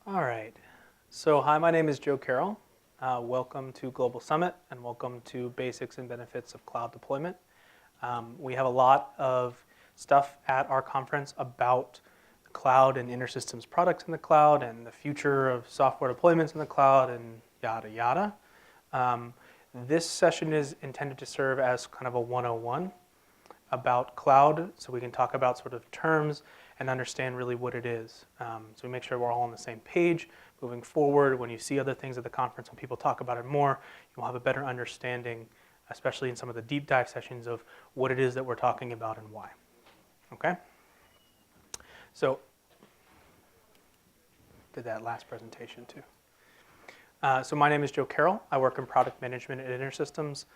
All right. So hi, my name is Joe Carroll. Welcome to Global Summit and welcome to Basics and Benefits of Cloud Deployment. We have a lot of stuff at our conference about the cloud and InterSystems products in the cloud and the future of software deployments in the cloud and yada yada. This session is intended to serve as kind of a 101 about cloud, so we can talk about sort of terms and understand really what it is. So we make sure we're all on the same page moving forward. When you see other things at the conference, when people talk about it more, you'll have a better understanding, especially in some of the deep dive sessions, of what it is that we're talking about and why. Okay? So, did that last presentation too. So my name is Joe Carroll. I work in product management at InterSystems,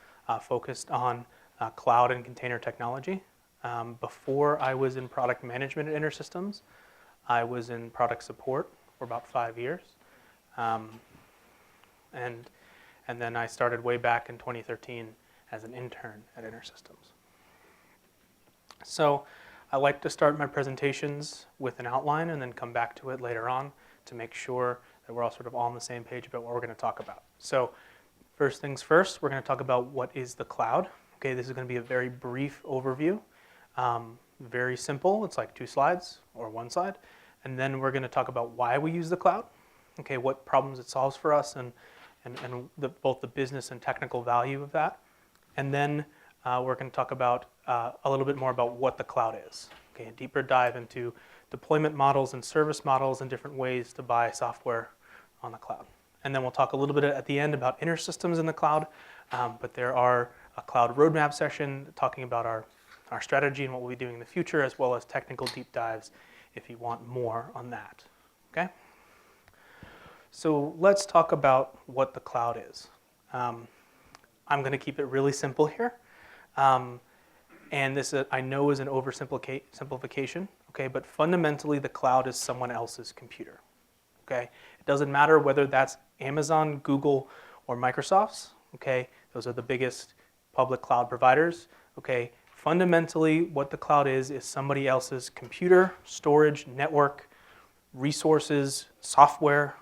focused on cloud and container technology. Before I was in product management at InterSystems, I was in product support for about 5 years. And then I started way back in 2013 as an intern at InterSystems. So I like to start my presentations with an outline and then come back to it later on to make sure that we're all sort of on the same page about what we're going to talk about. So first things first, we're going to talk about what is the cloud. Okay, this is going to be a very brief overview. Very simple. It's like 2 slides or 1 slide. And then we're going to talk about why we use the cloud. Okay, what problems it solves for us and both the business and technical value of that. And then we're going to talk about a little bit more about what the cloud is. Okay, a deeper dive into deployment models and service models and different ways to buy software on the cloud. And then we'll talk a little bit at the end about InterSystems in the cloud. But there are a cloud roadmap session talking about our strategy and what we'll be doing in the future, as well as technical deep dives if you want more on that. Okay? So let's talk about what the cloud is. I'm going to keep it really simple here. And this, I know, is an oversimplification, okay? But fundamentally, the cloud is someone else's computer, okay? It doesn't matter whether that's Amazon, Google, or Microsoft's, okay? Those are the biggest public cloud providers, okay? Fundamentally, what the cloud is somebody else's computer, storage, network, resources, software,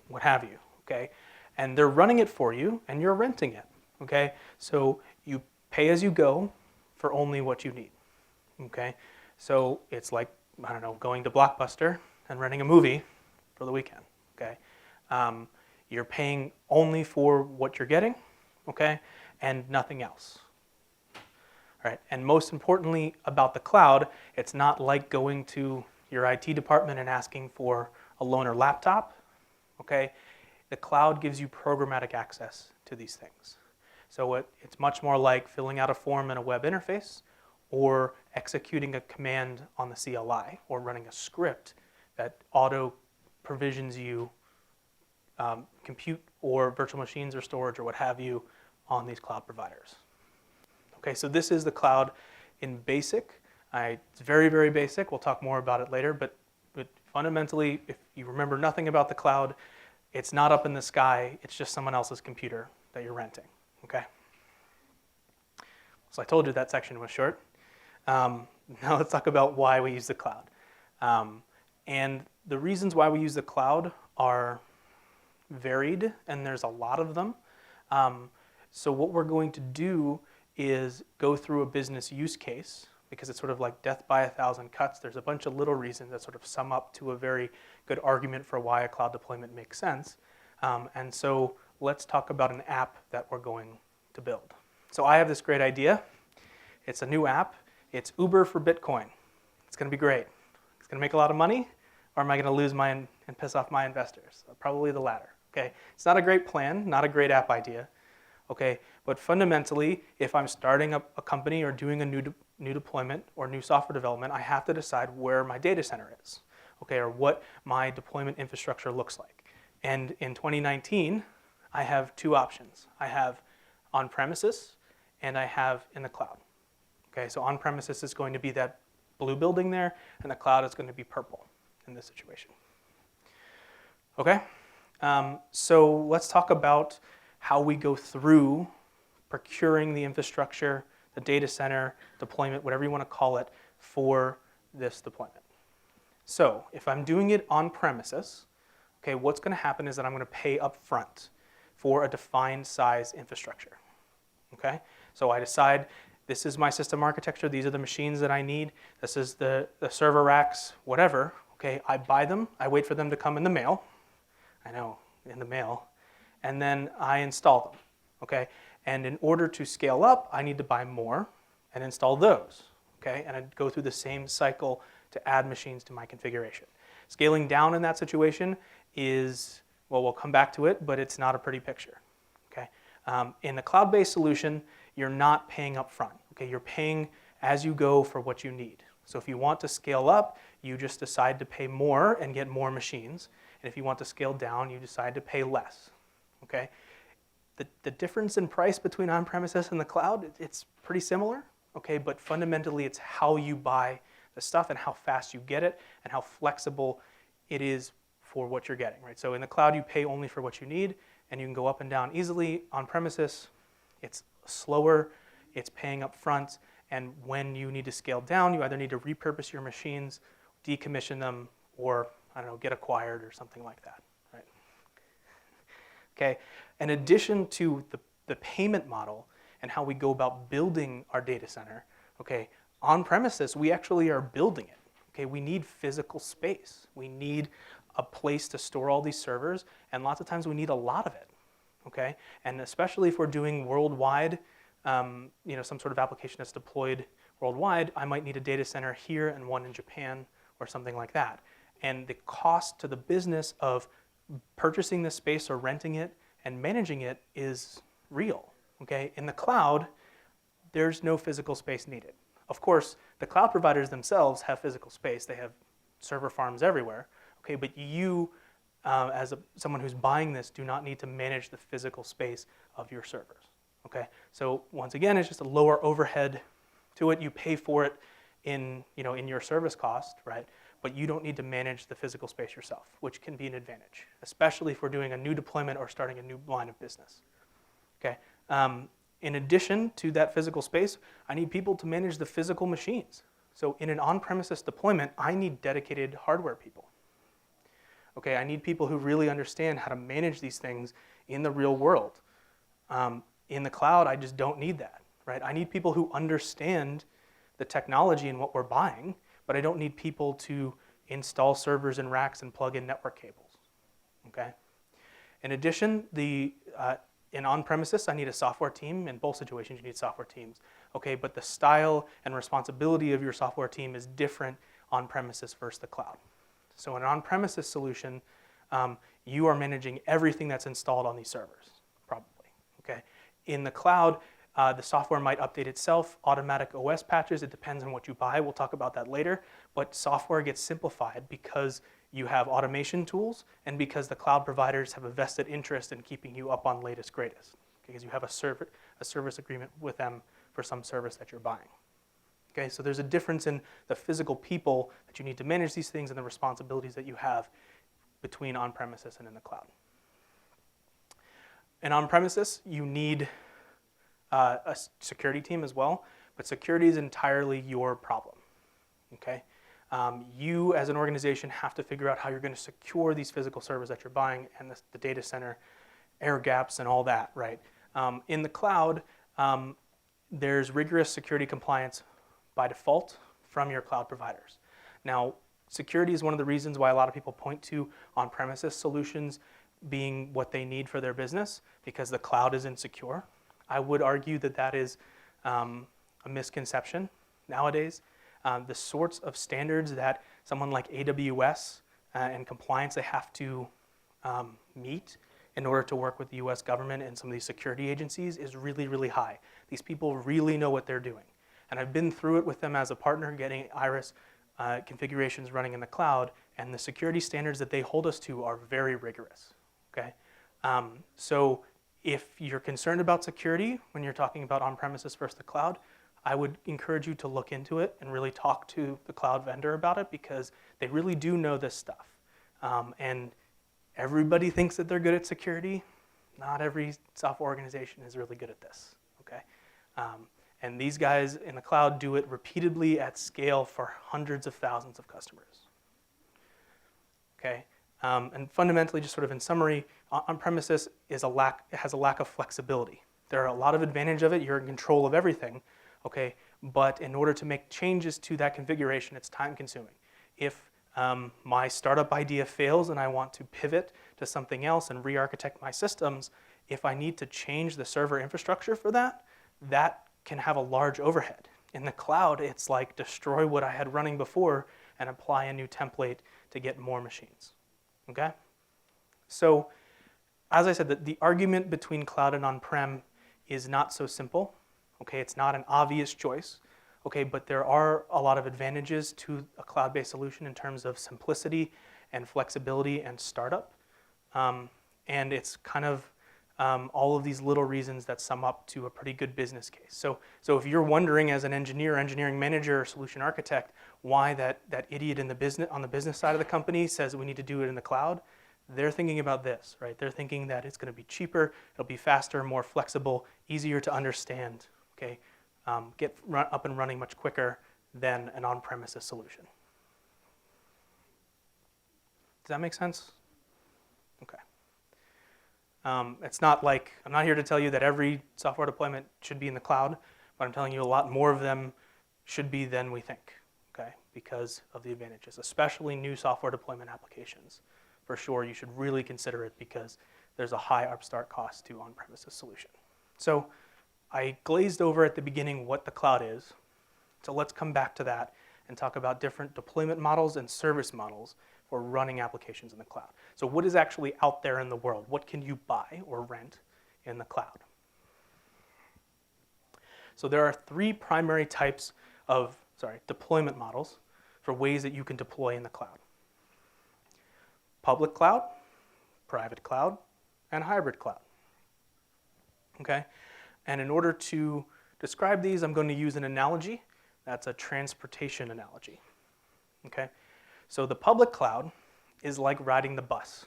what have you, okay? And they're running it for you, and you're renting it, okay? So you pay as you go for only what you need, okay? So it's like, I don't know, going to Blockbuster and renting a movie for the weekend, okay? You're paying only for what you're getting, okay, and nothing else. Right. And most importantly about the cloud, it's not like going to your IT department and asking for a loaner laptop. Okay? The cloud gives you programmatic access to these things. So it's much more like filling out a form in a web interface or executing a command on the CLI or running a script that auto provisions you compute or virtual machines or storage or what have you on these cloud providers. Okay, so this is the cloud in basic. It's very, very basic. We'll talk more about it later, but fundamentally, if you remember nothing about the cloud, it's not up in the sky. It's just someone else's computer that you're renting, okay? So I told you that section was short. Now let's talk about why we use the cloud. And the reasons why we use the cloud are varied, and there's a lot of them. So what we're going to do is go through a business use case, because it's sort of like death by 1,000 cuts. There's a bunch of little reasons that sort of sum up to a very good argument for why a cloud deployment makes sense. And so let's talk about an app that we're going to build. So I have this great idea. It's a new app. It's Uber for Bitcoin. It's going to be great. It's going to make a lot of money, or am I going to lose and piss off my investors? Probably the latter. Okay, it's not a great plan, not a great app idea. Okay, but fundamentally, if I'm starting up a company or doing a new deployment or new software development, I have to decide where my data center is, okay, or what my deployment infrastructure looks like. And in 2019, I have 2 options. I have on-premises and I have in the cloud. Okay, so on-premises is going to be that blue building there, and the cloud is going to be purple in this situation. Okay, so let's talk about how we go through procuring the infrastructure, the data center, deployment, whatever you want to call it, for this deployment. So if I'm doing it on premises, okay, what's going to happen is that I'm going to pay up front for a defined size infrastructure. Okay, so I decide this is my system architecture, these are the machines that I need, this is the server racks, whatever. Okay, I buy them, I wait for them to come in the mail. I know, in the mail. And then I install them. Okay, and in order to scale up, I need to buy more and install those. Okay, and I'd go through the same cycle to add machines to my configuration. Scaling down in that situation is, well, we'll come back to it, but it's not a pretty picture. Okay, in the cloud-based solution, you're not paying up front. Okay, you're paying as you go for what you need. So if you want to scale up, you just decide to pay more and get more machines. And if you want to scale down, you decide to pay less. Okay, the difference in price between on-premises and the cloud, it's pretty similar. Okay, but fundamentally, it's how you buy the stuff and how fast you get it and how flexible it is for what you're getting. Right. So in the cloud, you pay only for what you need, and you can go up and down easily. On-premises, it's slower, it's paying up front, and when you need to scale down, you either need to repurpose your machines, decommission them, or, I don't know, get acquired or something like that. Right. Okay. In addition to the payment model and how we go about building our data center, okay, on premises, we actually are building it. Okay, we need physical space. We need a place to store all these servers, and lots of times we need a lot of it. Okay, and especially if we're doing worldwide, some sort of application that's deployed worldwide, I might need a data center here and one in Japan or something like that. And the cost to the business of purchasing this space or renting it and managing it is real. Okay, in the cloud, there's no physical space needed. Of course, the cloud providers themselves have physical space. They have server farms everywhere. Okay, but you, as someone who's buying this, do not need to manage the physical space of your servers. Okay, so once again, it's just a lower overhead to it. You pay for it in your service cost, right? But you don't need to manage the physical space yourself, which can be an advantage, especially if we're doing a new deployment or starting a new line of business. Okay. In addition to that physical space, I need people to manage the physical machines. So in an on-premises deployment, I need dedicated hardware people. Okay, I need people who really understand how to manage these things in the real world. In the cloud, I just don't need that, right? I need people who understand the technology and what we're buying, but I don't need people to install servers and racks and plug in network cables. Okay. In addition, in on-premises, I need a software team. In both situations, you need software teams. Okay, but the style and responsibility of your software team is different on-premises versus the cloud. So in an on-premises solution, you are managing everything that's installed on these servers, probably. Okay. In the cloud, the software might update itself, automatic OS patches, it depends on what you buy. We'll talk about that later. But software gets simplified because you have automation tools and because the cloud providers have a vested interest in keeping you up on latest greatest, because you have a service agreement with them for some service that you're buying. Okay, so there's a difference in the physical people that you need to manage these things and the responsibilities that you have between on-premises and in the cloud. In on-premises, you need a security team as well, but security is entirely your problem. Okay. You as an organization have to figure out how you're going to secure these physical servers that you're buying and the data center, air gaps and all that, right? In the cloud, there's rigorous security compliance by default from your cloud providers. Now, security is one of the reasons why a lot of people point to on-premises solutions being what they need for their business, because the cloud is insecure. I would argue that that is a misconception nowadays. The sorts of standards that someone like AWS and compliance they have to meet in order to work with the US government and some of these security agencies is really, really high. These people really know what they're doing. And I've been through it with them as a partner, getting Iris configurations running in the cloud, and the security standards that they hold us to are very rigorous. Okay, so if you're concerned about security when you're talking about on-premises versus the cloud, I would encourage you to look into it and really talk to the cloud vendor about it, because they really do know this stuff. And everybody thinks that they're good at security. Not every software organization is really good at this. Okay, and these guys in the cloud do it repeatedly at scale for hundreds of thousands of customers. Okay, And fundamentally, just sort of in summary, on-premises has a lack of flexibility. There are a lot of advantage of it. You're in control of everything, okay? But in order to make changes to that configuration, it's time consuming. If my startup idea fails and I want to pivot to something else and re-architect my systems, if I need to change the server infrastructure for that, that can have a large overhead. In the cloud, it's like destroy what I had running before and apply a new template to get more machines, okay? So as I said, the argument between cloud and on-prem is not so simple, okay? It's not an obvious choice, okay? But there are a lot of advantages to a cloud-based solution in terms of simplicity and flexibility and startup. And it's kind of all of these little reasons that sum up to a pretty good business case. So if you're wondering as an engineer, engineering manager, or solution architect, why that idiot in the business, on the business side of the company says we need to do it in the cloud, they're thinking about this, right? They're thinking that it's going to be cheaper, it'll be faster, more flexible, easier to understand, okay? Get up and running much quicker than an on-premises solution. Does that make sense? Okay. It's not like, I'm not here to tell you that every software deployment should be in the cloud, but I'm telling you a lot more of them should be than we think, okay? Because of the advantages, especially new software deployment applications. For sure, you should really consider it because there's a high upstart cost to on-premises solution. So I glazed over at the beginning what the cloud is. So let's come back to that and talk about different deployment models and service models for running applications in the cloud. So what is actually out there in the world? What can you buy or rent in the cloud? So there are three primary types of deployment models for ways that you can deploy in the cloud. Public cloud, private cloud, and hybrid cloud. Okay? And in order to describe these, I'm going to use an analogy. That's a transportation analogy. Okay? So the public cloud is like riding the bus.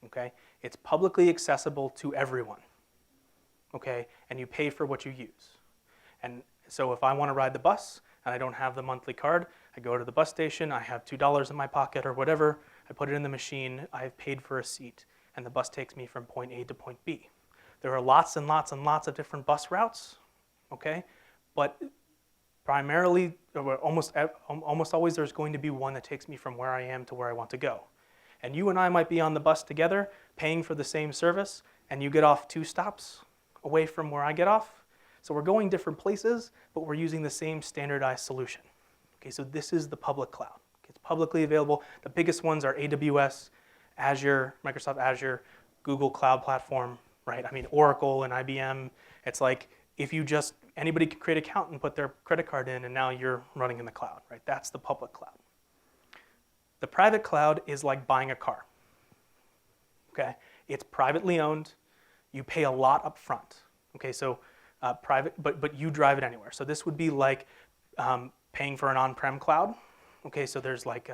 Okay? It's publicly accessible to everyone. Okay? And you pay for what you use. And so if I want to ride the bus and I don't have the monthly card, I go to the bus station, I have $2 in my pocket or whatever, I put it in the machine, I've paid for a seat, and the bus takes me from point A to point B. There are lots and lots and lots of different bus routes, okay? But primarily, or almost always there's going to be one that takes me from where I am to where I want to go. And you and I might be on the bus together, paying for the same service, and you get off 2 stops away from where I get off. So we're going different places, but we're using the same standardized solution. Okay, so this is the public cloud. It's publicly available. The biggest ones are AWS, Azure, Microsoft Azure, Google Cloud Platform, right? I mean, Oracle and IBM. It's like if you just, anybody can create an account and put their credit card in and now you're running in the cloud, right? That's the public cloud. The private cloud is like buying a car, okay? It's privately owned. You pay a lot up front, okay? So private, but you drive it anywhere. So this would be like paying for an on-prem cloud. Okay, so there's like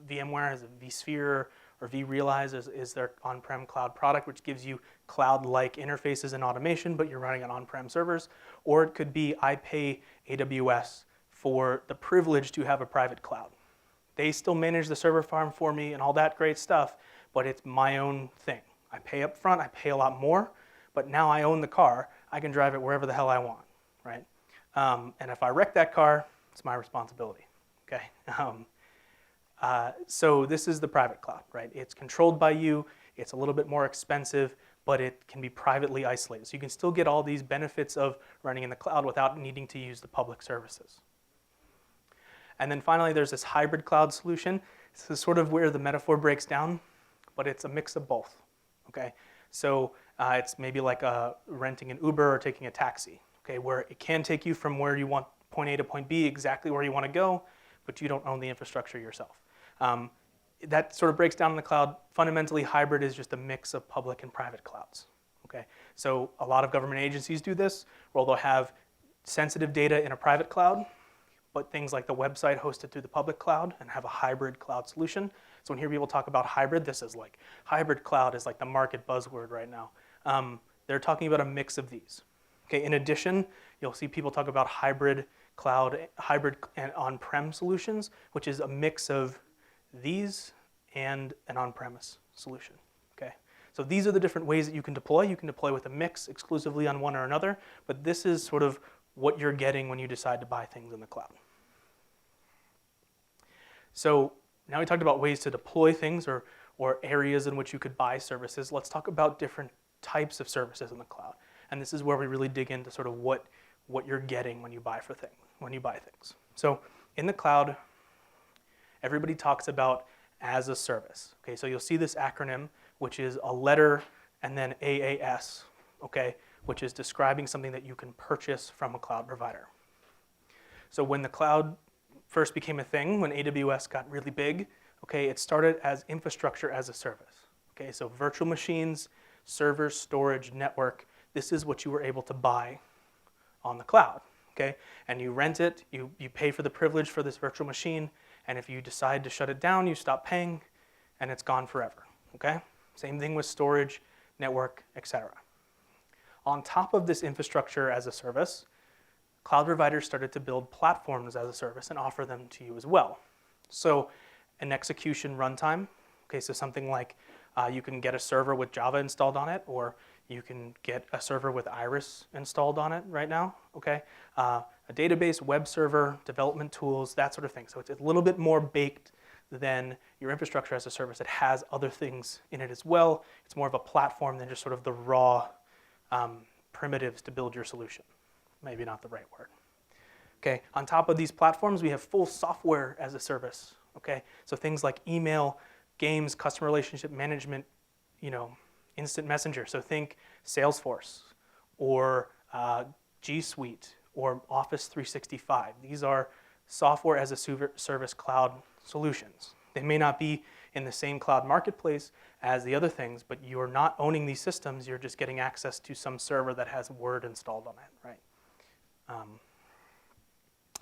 VMware has a vSphere or vRealize is their on-prem cloud product, which gives you cloud-like interfaces and automation, but you're running on on-prem servers. Or it could be I pay AWS for the privilege to have a private cloud. They still manage the server farm for me and all that great stuff, but it's my own thing. I pay up front, I pay a lot more, but now I own the car. I can drive it wherever the hell I want, right? And if I wreck that car, it's my responsibility, okay? So this is the private cloud, right? It's controlled by you. It's a little bit more expensive, but it can be privately isolated. So you can still get all these benefits of running in the cloud without needing to use the public services. And then finally, there's this hybrid cloud solution. This is sort of where the metaphor breaks down, but it's a mix of both, okay? So it's maybe like renting an Uber or taking a taxi, okay, where it can take you from where you want point A to point B exactly where you want to go, but you don't own the infrastructure yourself. That sort of breaks down in the cloud. Fundamentally, hybrid is just a mix of public and private clouds, okay? So a lot of government agencies do this, where they'll have sensitive data in a private cloud, but things like the website hosted through the public cloud and have a hybrid cloud solution. So when you hear people talk about hybrid, this is like, hybrid cloud is like the market buzzword right now. They're talking about a mix of these. Okay, in addition, you'll see people talk about hybrid cloud, hybrid and on-prem solutions, which is a mix of these and an on-premise solution. Okay, so these are the different ways that you can deploy. You can deploy with a mix exclusively on one or another, but this is sort of what you're getting when you decide to buy things in the cloud. So now we talked about ways to deploy things or areas in which you could buy services. Let's talk about different types of services in the cloud. And this is where we really dig into sort of what you're getting when you buy things. So in the cloud, everybody talks about as a service. Okay, so you'll see this acronym, which is a letter and then AAS, okay, which is describing something that you can purchase from a cloud provider. So when the cloud first became a thing, when AWS got really big, okay, it started as infrastructure as a service. Okay, so virtual machines, servers, storage, network, this is what you were able to buy on the cloud. Okay, and you rent it, you pay for the privilege for this virtual machine, and if you decide to shut it down, you stop paying, and it's gone forever. Okay, same thing with storage, network, etc. On top of this infrastructure as a service, cloud providers started to build platforms as a service and offer them to you as well. So an execution runtime, okay, so something like you can get a server with Java installed on it, or you can get a server with Iris installed on it right now, okay? A database, web server, development tools, that sort of thing. So it's a little bit more baked than your infrastructure as a service. It has other things in it as well. It's more of a platform than just sort of the raw primitives to build your solution. Maybe not the right word. Okay, on top of these platforms, we have full software as a service, okay? So things like email, games, customer relationship management, instant messenger. So think Salesforce or G Suite or Office 365. These are software as a service cloud solutions. They may not be in the same cloud marketplace as the other things, but you're not owning these systems. You're just getting access to some server that has Word installed on it, right?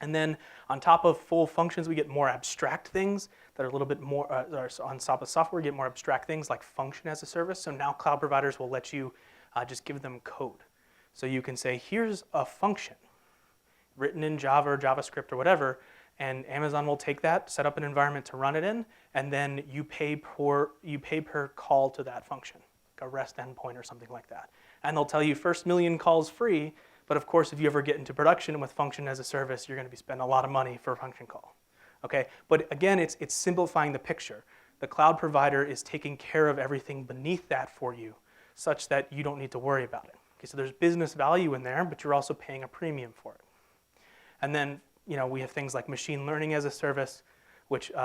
And then on top of full functions, we get more abstract things that are a little bit more, on top of software, we get more abstract things like function as a service. So now cloud providers will let you just give them code. So you can say, here's a function written in Java or JavaScript or whatever, and Amazon will take that, set up an environment to run it in, and then you pay per call to that function, like a REST endpoint or something like that. And they'll tell you first million calls free, but of course, if you ever get into production with function as a service, you're going to be spending a lot of money for a function call. Okay, but again, it's simplifying the picture. The cloud provider is taking care of everything beneath that for you, such that you don't need to worry about it. Okay, so there's business value in there, but you're also paying a premium for it. And then we have things like machine learning as a service, which we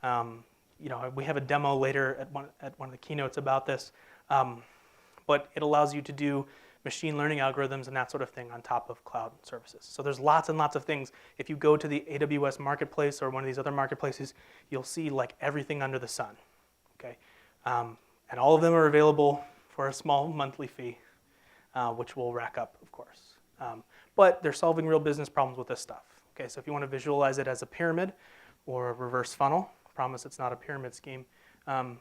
have a demo later at one of the keynotes about this, but it allows you to do machine learning algorithms and that sort of thing on top of cloud services. So there's lots and lots of things. If you go to the AWS marketplace or one of these other marketplaces, you'll see like everything under the sun, okay? And all of them are available for a small monthly fee, which will rack up, of course. But they're solving real business problems with this stuff. Okay, so if you want to visualize it as a pyramid or a reverse funnel, I promise it's not a pyramid scheme. You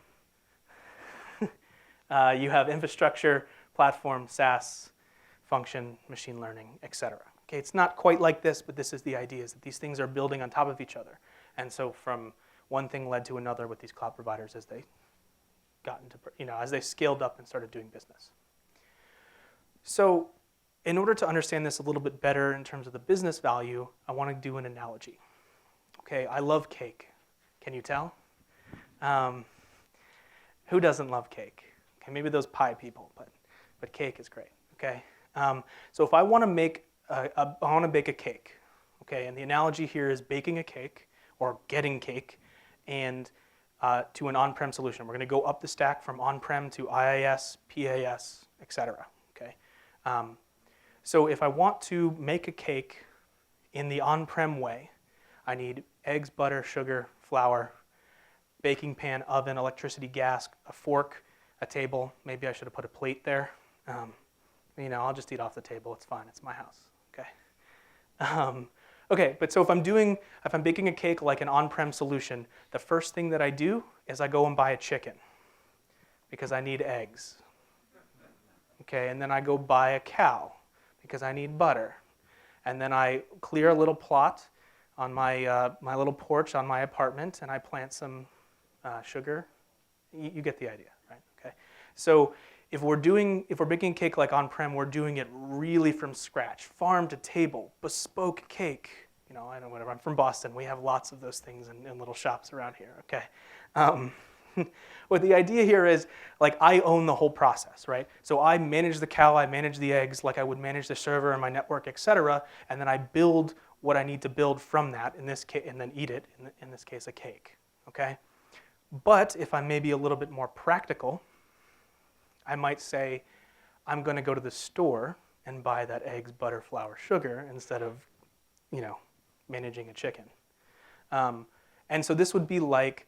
have infrastructure, platform, SaaS, function, machine learning, etc. Okay, it's not quite like this, but this is the idea, is that these things are building on top of each other. And so from one thing led to another with these cloud providers as they got into, as they scaled up and started doing business. So in order to understand this a little bit better in terms of the business value, I want to do an analogy. Okay, I love cake. Can you tell? Who doesn't love cake? Okay, maybe those pie people, but cake is great. Okay, so if I want to bake a cake, okay, and the analogy here is baking a cake or getting cake, and to an on-prem solution. We're going to go up the stack from on-prem to IaaS, PaaS, etc. Okay, so if I want to make a cake in the on-prem way, I need eggs, butter, sugar, flour, baking pan, oven, electricity, gas, a fork, a table. Maybe I should have put a plate there. I'll just eat off the table. It's fine. It's my house. Okay. Okay. But so if I'm baking a cake like an on-prem solution, the first thing that I do is I go and buy a chicken because I need eggs. Okay. And then I go buy a cow because I need butter. And then I clear a little plot on my little porch on my apartment, and I plant some sugar. You get the idea, right? Okay. So if we're baking a cake like on-prem, we're doing it really from scratch, farm to table, bespoke cake. You know, I don't know, whatever. I'm from Boston. We have lots of those things in little shops around here. Okay. What the idea here is, like, I own the whole process, right? So I manage the cow, I manage the eggs, like I would manage the server and my network, etc. And then I build what I need to build from that, in this case, and then eat it. In this case, a cake. Okay. But if I'm maybe a little bit more practical, I might say, I'm going to go to the store and buy that eggs, butter, flour, sugar instead of, you know, managing a chicken. And so this would be like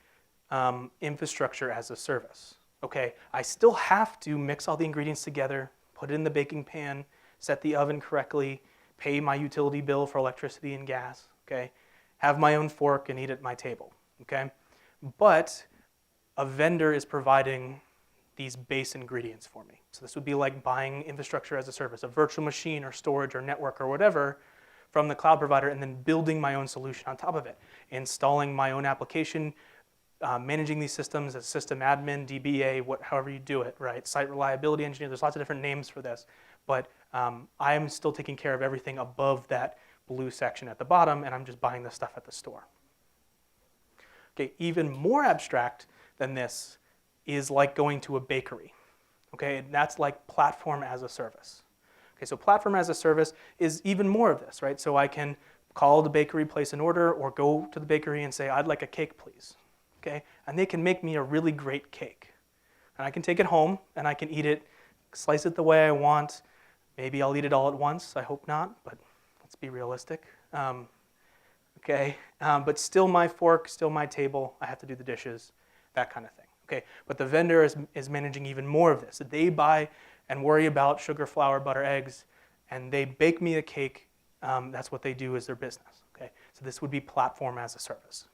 infrastructure as a service. Okay, I still have to mix all the ingredients together, put it in the baking pan, set the oven correctly, pay my utility bill for electricity and gas. Okay, have my own fork and eat at my table. Okay, but a vendor is providing these base ingredients for me. So this would be like buying infrastructure as a service, a virtual machine or storage or network or whatever from the cloud provider, and then building my own solution on top of it, installing my own application, managing these systems as system admin, DBA, however you do it, right? Site reliability engineer, there's lots of different names for this, but I am still taking care of everything above that blue section at the bottom, and I'm just buying the stuff at the store. Okay, even more abstract than this is like going to a bakery. Okay, and that's like platform as a service. Okay, so platform as a service is even more of this, right? So I can call the bakery, place an order, or go to the bakery and say, I'd like a cake, please. Okay, and they can make me a really great cake. And I can take it home and I can eat it, slice it the way I want. Maybe I'll eat it all at once. I hope not, but let's be realistic. Okay, but still my fork, still my table. I have to do the dishes, that kind of thing. Okay, but the vendor is managing even more of this. They buy and worry about sugar, flour, butter, eggs, and they bake me a cake. That's what they do as their business. Okay, so this would be platform as a service.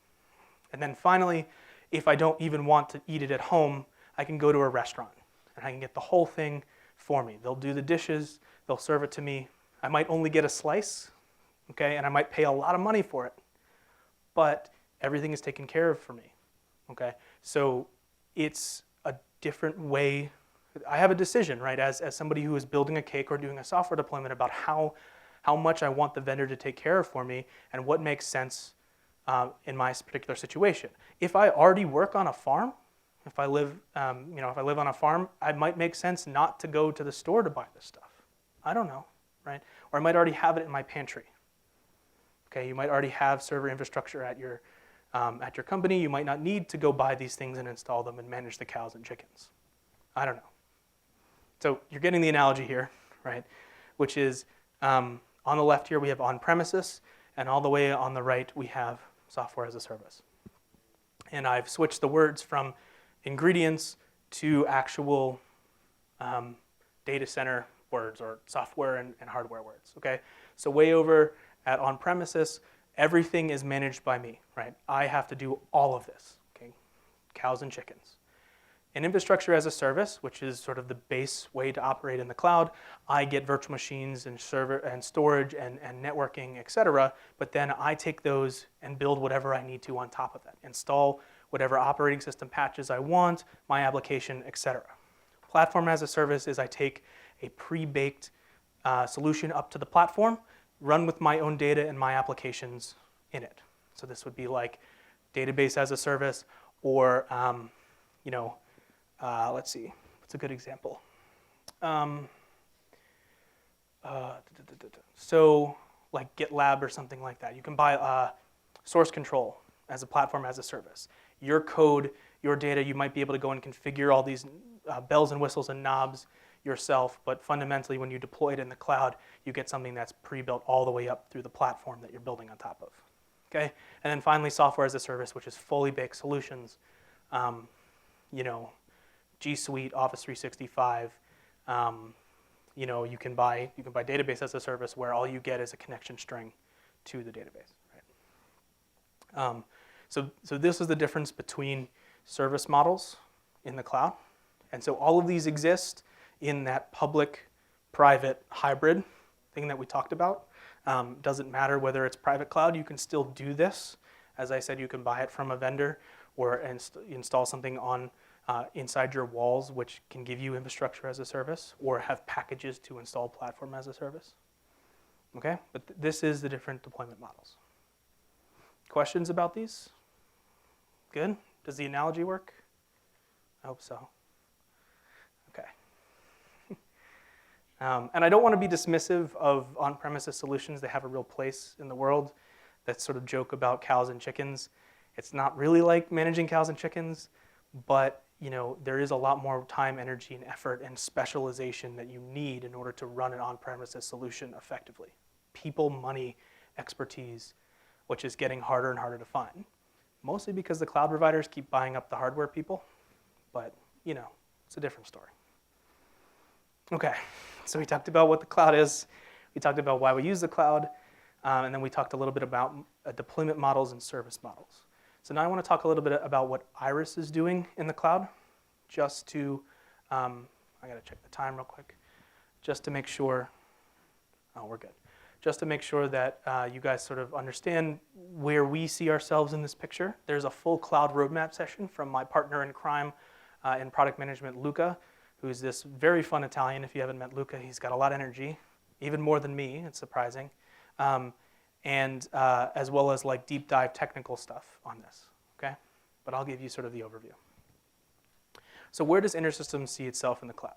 And then finally, if I don't even want to eat it at home, I can go to a restaurant and I can get the whole thing for me. They'll do the dishes, they'll serve it to me. I might only get a slice, okay, and I might pay a lot of money for it, but everything is taken care of for me, okay? So it's a different way. I have a decision, right, as somebody who is building a cake or doing a software deployment about how much I want the vendor to take care of for me and what makes sense in my particular situation. If I already work on a farm, if I live on a farm, it might make sense not to go to the store to buy this stuff. I don't know, right? Or I might already have it in my pantry. Okay, you might already have server infrastructure at your company. You might not need to go buy these things and install them and manage the cows and chickens. I don't know. So you're getting the analogy here, right? Which is on the left here we have on-premises, and all the way on the right we have software as a service. And I've switched the words from ingredients to actual data center words or software and hardware words, okay? So way over at on-premises, everything is managed by me, right? I have to do all of this, okay? Cows and chickens. In infrastructure as a service, which is sort of the base way to operate in the cloud, I get virtual machines and server and storage and networking, etc. But then I take those and build whatever I need to on top of that. Install whatever operating system patches I want, my application, etc. Platform as a service is I take a pre-baked solution up to the platform, run with my own data and my applications in it. So this would be like database as a service, or let's see, what's a good example? So like GitLab or something like that. You can buy source control as a platform as a service. Your code, your data, you might be able to go and configure all these bells and whistles and knobs yourself, but fundamentally when you deploy it in the cloud, you get something that's pre-built all the way up through the platform that you're building on top of. Okay? And then finally, software as a service, which is fully baked solutions. G Suite, Office 365. You can buy database as a service where all you get is a connection string to the database. Right? So this is the difference between service models in the cloud. And so all of these exist in that public-private hybrid thing that we talked about. Doesn't matter whether it's private cloud, you can still do this. As I said, you can buy it from a vendor, or install something on inside your walls, which can give you infrastructure as a service, or have packages to install platform as a service. Okay, but this is the different deployment models. Questions about these? Good? Does the analogy work? I hope so. Okay. And I don't want to be dismissive of on-premises solutions. They have a real place in the world. That sort of joke about cows and chickens. It's not really like managing cows and chickens, but there is a lot more time, energy, and effort and specialization that you need in order to run an on-premises solution effectively. People, money, expertise, which is getting harder and harder to find. Mostly because the cloud providers keep buying up the hardware people, but it's a different story. Okay, so we talked about what the cloud is. We talked about why we use the cloud, and then we talked a little bit about deployment models and service models. So now I want to talk a little bit about what Iris is doing in the cloud, just to, I gotta check the time real quick, just to make sure, oh, we're good. Just to make sure that you guys sort of understand where we see ourselves in this picture. There's a full cloud roadmap session from my partner in crime in product management, Luca, who's this very fun Italian. If you haven't met Luca, he's got a lot of energy, even more than me, it's surprising. And as well as like deep dive technical stuff on this, okay? But I'll give you sort of the overview. So where does InterSystems see itself in the cloud?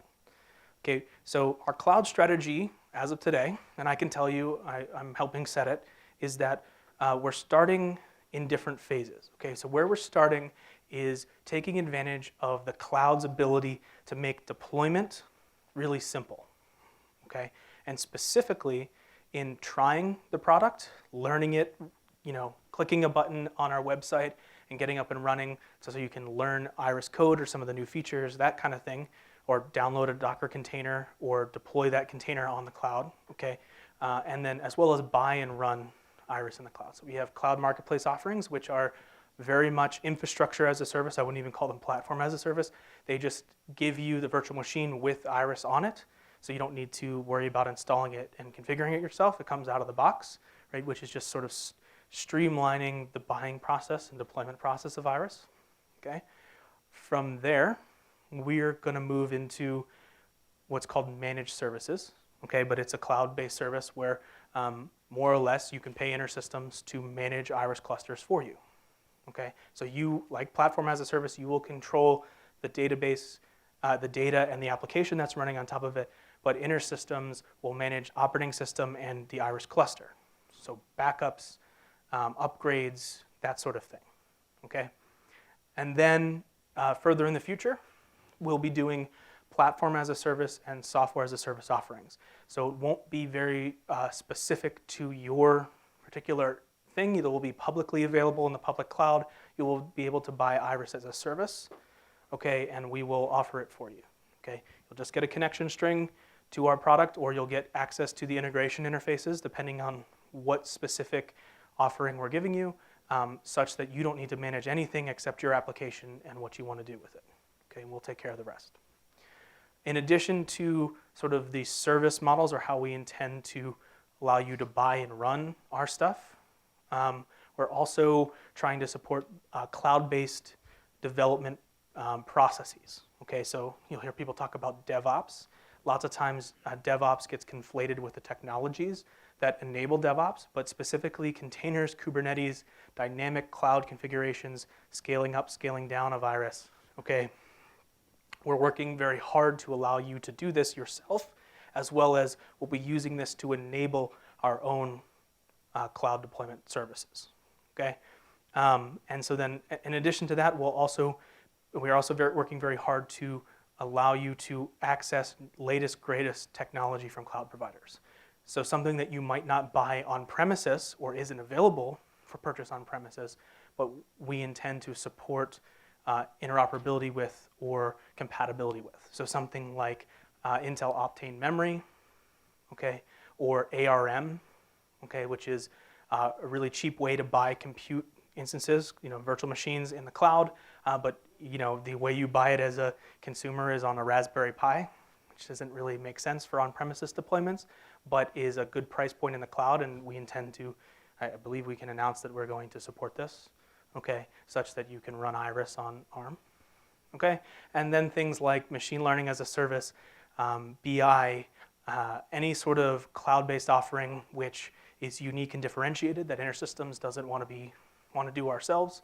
Okay, so our cloud strategy as of today, and I can tell you, I'm helping set it, is that we're starting in different phases. Okay, so where we're starting is taking advantage of the cloud's ability to make deployment really simple. Okay, and specifically in trying the product, learning it, clicking a button on our website and getting up and running so you can learn Iris code or some of the new features, that kind of thing, or download a Docker container or deploy that container on the cloud, okay? And then as well as buy and run Iris in the cloud. So we have cloud marketplace offerings, which are very much infrastructure as a service. I wouldn't even call them platform as a service. They just give you the virtual machine with Iris on it. So you don't need to worry about installing it and configuring it yourself. It comes out of the box, right? Which is just sort of streamlining the buying process and deployment process of Iris, okay? From there, we're gonna move into what's called managed services, okay? But it's a cloud-based service where more or less you can pay InterSystems to manage Iris clusters for you, okay? So you, like platform as a service, you will control the database, the data and the application that's running on top of it, but InterSystems will manage operating system and the Iris cluster. So backups, upgrades, that sort of thing, okay? And then further in the future, we'll be doing platform as a service and software as a service offerings. So it won't be very specific to your particular thing. It will be publicly available in the public cloud. You will be able to buy Iris as a service, okay, and we will offer it for you, okay? You'll just get a connection string to our product, or you'll get access to the integration interfaces depending on what specific offering we're giving you, such that you don't need to manage anything except your application and what you want to do with it. Okay, and we'll take care of the rest. In addition to sort of the service models or how we intend to allow you to buy and run our stuff, we're also trying to support cloud-based development processes. Okay, so you'll hear people talk about DevOps. Lots of times DevOps gets conflated with the technologies that enable DevOps, but specifically containers, Kubernetes, dynamic cloud configurations, scaling up, scaling down of Iris, okay? We're working very hard to allow you to do this yourself, as well as we'll be using this to enable our own cloud deployment services, okay? And so then in addition to that, we're also working very hard to allow you to access latest, greatest technology from cloud providers. So something that you might not buy on premises or isn't available for purchase on premises, but we intend to support interoperability with or compatibility with. So something like Intel Optane memory, okay, or ARM, okay, which is a really cheap way to buy compute instances, virtual machines in the cloud, but the way you buy it as a consumer is on a Raspberry Pi, which doesn't really make sense for on-premises deployments, but is a good price point in the cloud, and we intend to, I believe we can announce that we're going to support this okay, such that you can run Iris on ARM. Okay, and then things like machine learning as a service, BI, any sort of cloud-based offering which is unique and differentiated that InterSystems doesn't want to do ourselves.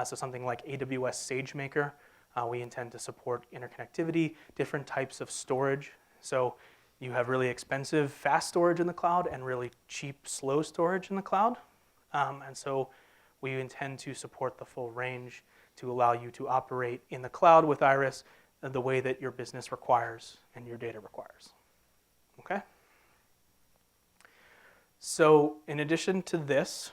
So something like AWS SageMaker, we intend to support interconnectivity, different types of storage. So you have really expensive fast storage in the cloud and really cheap slow storage in the cloud. And so we intend to support the full range to allow you to operate in the cloud with Iris the way that your business requires and your data requires. Okay? So in addition to this,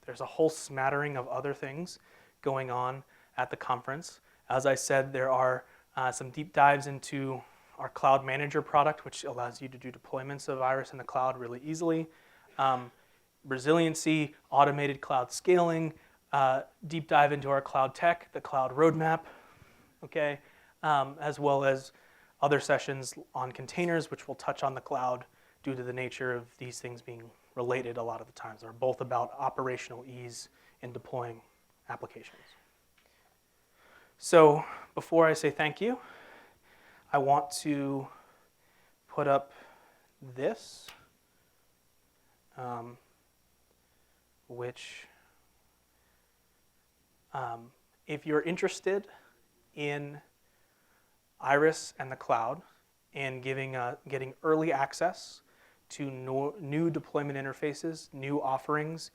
there's a whole smattering of other things going on at the conference. As I said, there are some deep dives into our Cloud Manager product, which allows you to do deployments of Iris in the cloud really easily. Resiliency, automated cloud scaling, deep dive into our cloud tech, the cloud roadmap, okay, as well as other sessions on containers, which will touch on the cloud due to the nature of these things being related a lot of the times. They're both about operational ease in deploying applications. So before I say thank you, I want to put up this, which if you're interested in Iris and the cloud and getting early access to new deployment interfaces, new offerings,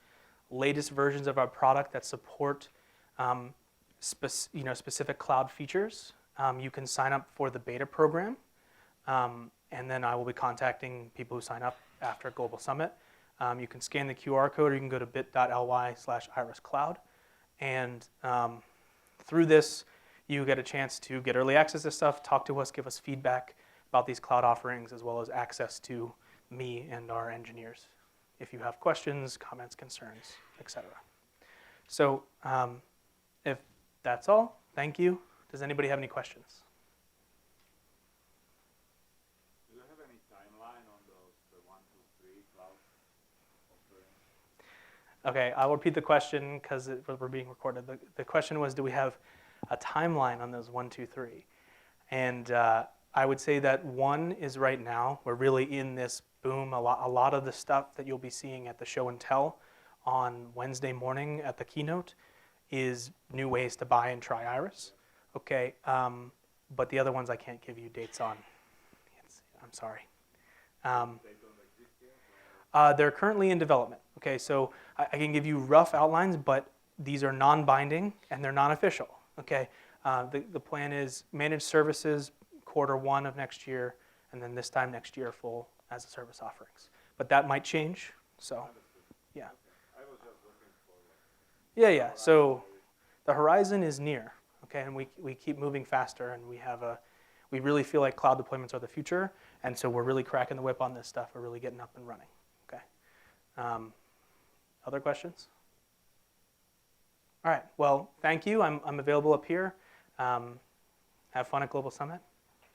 latest versions of our product that support specific cloud features, you can sign up for the beta program. And then I will be contacting people who sign up after Global Summit. You can scan the QR code or you can go to bit.ly/iriscloud. And through this, you get a chance to get early access to stuff, talk to us, give us feedback about these cloud offerings, as well as access to me and our engineers if you have questions, comments, concerns, etc. So if that's all, thank you. Does anybody have any questions? Do you have any timeline on the 1, 2, 3 cloud offerings? Okay, I'll repeat the question because we're being recorded. The question was, do we have a timeline on those 1, 2, 3? And I would say that 1 is right now. We're really in this boom. A lot of the stuff that you'll be seeing at the show and tell on Wednesday morning at the keynote is new ways to buy and try Iris. Okay, but the other ones I can't give you dates on. I'm sorry. They're currently in development. Okay, so I can give you rough outlines, but these are non-binding and they're non-official. Okay, the plan is managed services Q1 of next year, and then this time next year full as a service offerings. But that might change. So, yeah. I was just looking for. Yeah. So the horizon is near. Okay, and we keep moving faster, and we really feel like cloud deployments are the future, and so we're really cracking the whip on this stuff. We're really getting up and running. Okay. Other questions? All right. Well, thank you. I'm available up here. Have fun at Global Summit.